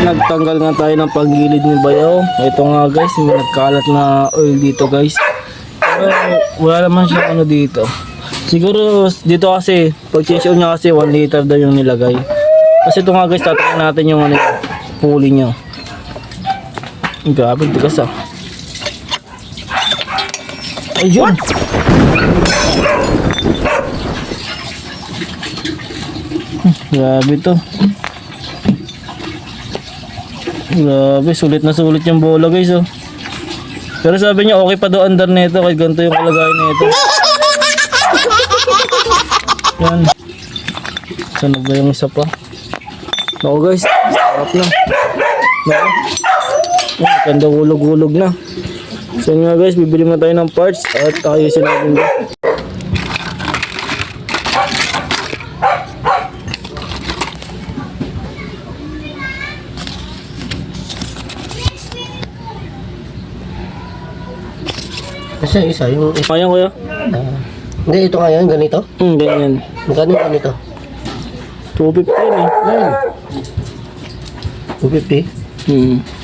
nagtanggal nga tayo ng paggilid ni Bayaw. Ito nga guys, may nagkalat na oil dito guys. Pero wala naman siya ano dito. Siguro dito kasi, pag change oil niya kasi 1 liter daw yung nilagay. Kasi ito nga guys, tatayin natin yung ano, pulley niya. Grabe, tigas ah. Ayun! Grabe to. Grabe, sulit na sulit yung bola guys oh. Pero sabi niya okay pa daw under nito kahit ganito yung kalagayan nito. Yan. Sana ba yung isa pa? Naku guys, sarap na. Naku. Yan, ganda hulog-hulog na. So yun nga guys, bibili mo tayo ng parts at ayusin natin ba. Kasi isa yung... Kaya kuya? Hindi, ito nga yan, ganito. Ganyan. Magkano yung ganito? 250 yun eh. 250?